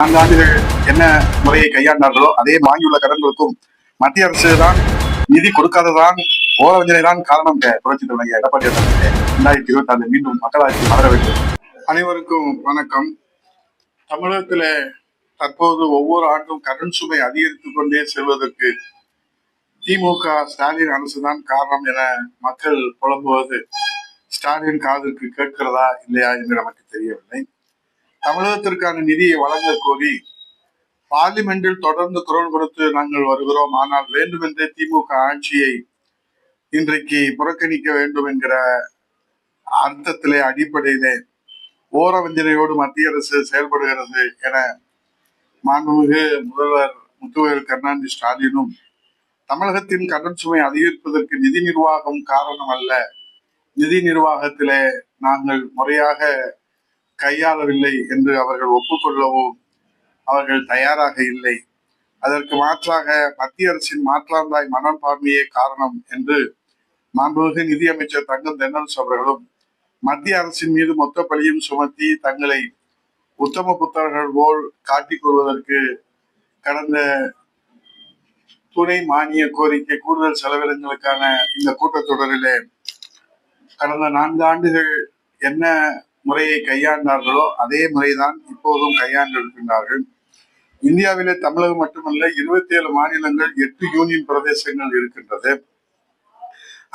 4 ஆண்டுகள் என்ன முறையை கையாண்டார்களோ அதே வாங்கியுள்ள கடன்களுக்கும் மத்திய அரசு தான் நிதி கொடுக்காததான் ஓரவஞ்சனை தான் காரணம். புரட்சி தலைவர் எடப்பாடி 2026 மீண்டும் மக்களாட்சி மலர வேண்டும். அனைவருக்கும் வணக்கம். தமிழகத்துல தற்போது ஒவ்வொரு ஆண்டும் கடன் சுமை அதிகரித்துக் கொண்டே செல்வதற்கு திமுக ஸ்டாலின் அரசுதான் காரணம் என மக்கள் புலம்புவது ஸ்டாலின் காதுக்கு கேட்கிறதா இல்லையா என்று நமக்கு தெரியவில்லை. தமிழகத்திற்கான நிதியை வழங்க கோரி பார்லிமெண்டில் தொடர்ந்து குரல் கொடுத்து நாங்கள் வருகிறோம். ஆனால் வேண்டுமென்றே திமுக ஆட்சியை இன்றைக்கு புறக்கணிக்க வேண்டும் என்கிற அர்த்தத்திலே அடிப்படையிலே ஓரவஞ்சனையோடு மத்திய அரசு செயல்படுகிறது என மாண்புமிகு முதல்வர் முத்துவேல் கருணாநிதி ஸ்டாலினும் தமிழகத்தின் கடன் சுமை அதிகரிப்பதற்கு நிதி நிர்வாகம் காரணம் அல்ல, நிதி நிர்வாகத்திலே நாங்கள் முறையாக கையாளவில்லை என்று அவர்கள் ஒப்புக்கொள்ளவும் அவர்கள் தயாராக இல்லை. அதற்கு மாற்றாக மத்திய அரசின் மாற்றாந்தாய் மனப்பான்மையே காரணம் என்று மாண்புமிகு நிதியமைச்சர் தங்கம் தென்னரசு அவர்களும் மத்திய அரசின் மீது மொத்த பழியும் சுமத்தி தங்களை உத்தம புத்தர்கள் போல் காட்டிக் கொள்வதற்கு கடந்த துணை மானிய கோரிக்கை கூடுதல் செலவினங்களுக்கான இந்த கூட்டத்தொடரிலே கடந்த 4 ஆண்டுகள் என்ன முறையை கையாண்டார்களோ அதே முறைதான் இப்போதும் கையாண்டிருக்கின்றார்கள். இந்தியாவிலே தமிழகம் மட்டுமல்ல, 27 மாநிலங்கள், 8 யூனியன் பிரதேசங்கள் இருக்கின்றது.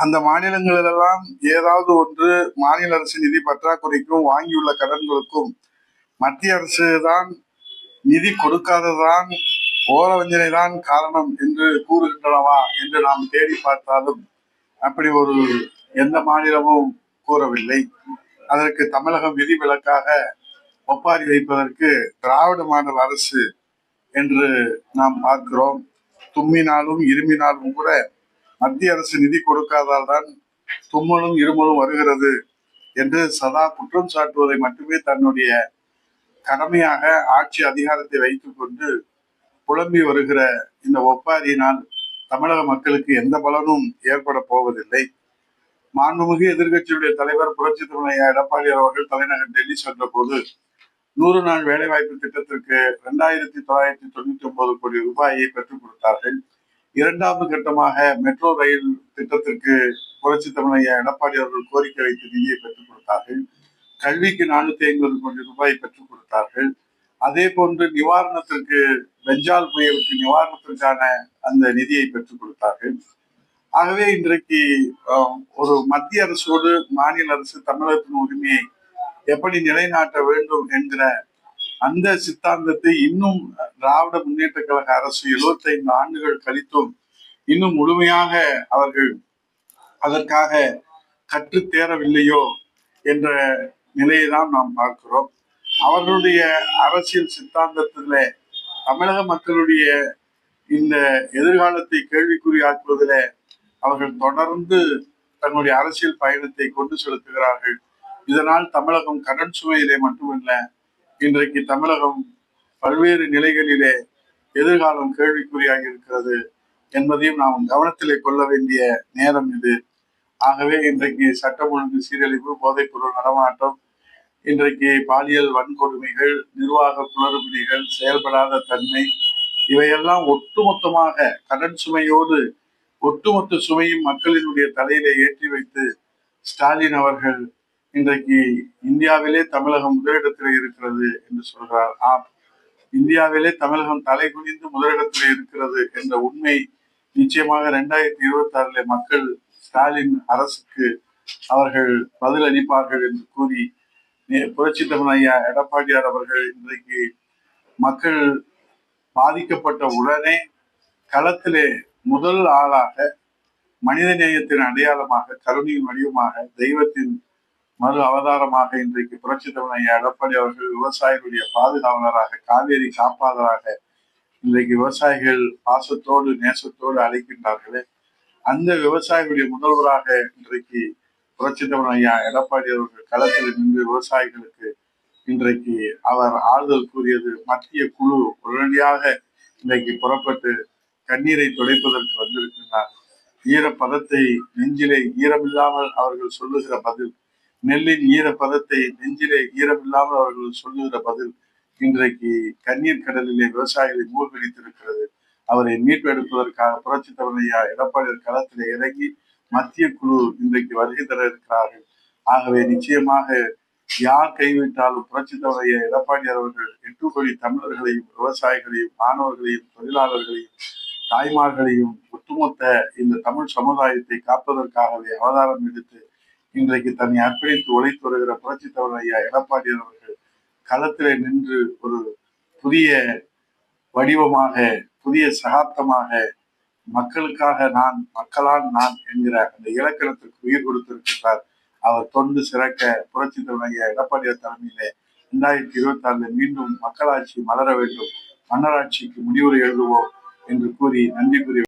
அந்த மாநிலங்களிலெல்லாம் ஏதாவது ஒன்று மாநில அரசு நிதி பற்றாக்குறைக்கும் வாங்கியுள்ள கடன்களுக்கும் மத்திய அரசு தான் நிதி கொடுக்காததான் ஓரவஞ்சனை தான் காரணம் என்று கூறுகின்றனவா என்று நாம் தேடி பார்த்தாலும் அப்படி ஒரு எந்த மாநிலமும் கூறவில்லை. அதற்கு தமிழகம் விதிவிலக்காக ஒப்பாரி வைப்பதற்கு திராவிட மாடல் அரசு என்று நாம் பார்க்கிறோம். தும்மினாலும் இருமினாலும் கூட மத்திய அரசு நிதி கொடுக்காதால் தான் தும்மலும் இருமலும் வருகிறது என்று சதா குற்றம் சாட்டுவதை மட்டுமே தன்னுடைய கடமையாக ஆட்சி அதிகாரத்தை வைத்துக் கொண்டு புலம்பி வருகிற இந்த ஒப்பாரியினால் தமிழக மக்களுக்கு எந்த பலனும் ஏற்பட போவதில்லை. மாண்புமிகு எதிர்கட்சியுடைய தலைவர் புரட்சி தலைவர் எடப்பாடி அவர்கள் தலைநகர் டெல்லி சென்ற போது 100 நாள் வேலைவாய்ப்பு திட்டத்திற்கு 2999 கோடி ரூபாயை பெற்றுக் கொடுத்தார்கள். 2வது கட்டமாக மெட்ரோ ரயில் திட்டத்திற்கு புரட்சி தலைவர் எடப்பாடி அவர்கள் கோரிக்கை வைத்து நிதியை பெற்றுக் கொடுத்தார்கள். கல்விக்கு 450 கோடி ரூபாய் பெற்றுக் கொடுத்தார்கள். அதே போன்று நிவாரணத்திற்கு பெஞ்சால் புயலுக்கு நிவாரணத்திற்கான அந்த நிதியை பெற்றுக் கொடுத்தார்கள். ஆகவே இன்றைக்கு ஒரு மத்திய அரசோடு மாநில அரசு தமிழகத்தின் உரிமையை எப்படி நிலைநாட்ட வேண்டும் என்கிற அந்த சித்தாந்தத்தை இன்னும் திராவிட முன்னேற்ற கழக அரசு 75 ஆண்டுகள் கழித்தும் இன்னும் முழுமையாக அவர்கள் அதற்காக கற்று தேரவில்லையோ என்ற நிலையை தான் நாம் பார்க்கிறோம். அவர்களுடைய அரசியல் சித்தாந்தத்திலே தமிழக மக்களுடைய இந்த எதிர்காலத்தை கேள்விக்குறியாக்குவதிலே அவர்கள் தொடர்ந்து தன்னுடைய அரசியல் பயணத்தை கொண்டு செலுத்துகிறார்கள். இதனால் தமிழகம் கடன் சுமையிலே மட்டுமல்ல, இன்றைக்கு தமிழகம் பல்வேறு நிலைகளிலே எதிர்காலம் கேள்விக்குறியாகி இருக்கிறது என்பதையும் நாம் கவனத்திலே கொள்ள வேண்டிய நேரம் இது. ஆகவே இன்றைக்கு சட்டம் ஒழுங்கு சீரழிவு, போதைப் பொருள் நடமாட்டம், இன்றைக்கு பாலியல் வன்கொடுமைகள், நிர்வாக குளறுபடிகள், செயல்படாத தன்மை, இவையெல்லாம் ஒட்டுமொத்தமாக கடன் சுமையோடு ஒட்டுமொத்த சுமையும் மக்களினுடைய தலையிலே ஏற்றி வைத்து ஸ்டாலின் அவர்கள் இன்றைக்கு இந்தியாவிலே தமிழகம் முதலிடத்திலே இருக்கிறது என்று சொல்கிறார். ஆம், இந்தியாவிலே தமிழகம் தலை குனிந்து முதலிடத்திலே இருக்கிறது என்ற உண்மை நிச்சயமாக 2026 மக்கள் ஸ்டாலின் அரசுக்கு அவர்கள் பதில் அளிப்பார்கள் என்று கூறி புரட்சி தலைவர் எடப்பாடியார் அவர்கள் இன்றைக்கு மக்கள் பாதிக்கப்பட்ட உடனே களத்திலே முதல் ஆளாக மனித நேயத்தின் அடையாளமாக, கருணையின் வடிவமாக, தெய்வத்தின் மறு அவதாரமாக இன்றைக்கு புரட்சி தலைவர் எடப்பாடி அவர்கள் விவசாயிகளுடைய பாதுகாவலராக, காவேரி காப்பாளராக இன்றைக்கு விவசாயிகள் பாசத்தோடு நேசத்தோடு அழைக்கின்றார்களே, அந்த விவசாயிகளுடைய முதல்வராக இன்றைக்கு புரட்சி தலைவர் எடப்பாடி அவர்கள் களத்தில் நின்று விவசாயிகளுக்கு இன்றைக்கு அவர் ஆறுதல் கூறியது. மத்திய குழு உடனடியாக இன்றைக்கு புறப்பட்டு கண்ணீரை துடைப்பதற்கு வந்திருக்கின்றார். ஈரப்பதத்தை நெஞ்சிலே ஈரமில்லாமல் அவர்கள் சொல்லுகிற பதில், நெல்லின் ஈரப்பதத்தை நெஞ்சிலே ஈரமில்லாமல் அவர்கள் சொல்லுகிற பதில் இன்றைக்கு கண்ணீர் கடலிலே விவசாயிகளை மூழ்கடித்திருக்கிறது. அவரை மீட்டெடுப்பதற்காக புரட்சித் தலைவர் ஐயா எடப்பாடியார் களத்திலே இறங்கி மத்திய குழு இன்றைக்கு வருகை தர இருக்கிறார்கள். ஆகவே நிச்சயமாக யார் கைவிட்டாலும் புரட்சித் தலைவர் ஐயா எடப்பாடியார் அவர்கள் 8 கோடி தமிழர்களையும், விவசாயிகளையும், மாணவர்களையும், தொழிலாளர்களையும், தாய்மார்களையும், ஒட்டுமொத்த இந்த தமிழ் சமுதாயத்தை காப்பதற்காகவே அவதாரம் எடுத்து இன்றைக்கு தன்னை அர்ப்பணித்து உழைத்து வருகிற புரட்சித் தலைவர் ஐயா எடப்பாடியார் அவர்கள் களத்திலே நின்று ஒரு புதிய வடிவமாக, புதிய சகாப்தமாக மக்களுக்காக நான், மக்களால் நான் என்கிற அந்த இலக்கணத்திற்கு உயிர் கொடுத்திருக்கிறார். அவர் தொண்டு சிறக்க புரட்சித் தலைவர் ஐயா எடப்பாடியார் தலைமையிலே 2026 மீண்டும் மக்களாட்சி மலர வேண்டும், மன்னராட்சிக்கு முடிவுரை எழுதுவோம் என்று கூறி நன்றி கூறி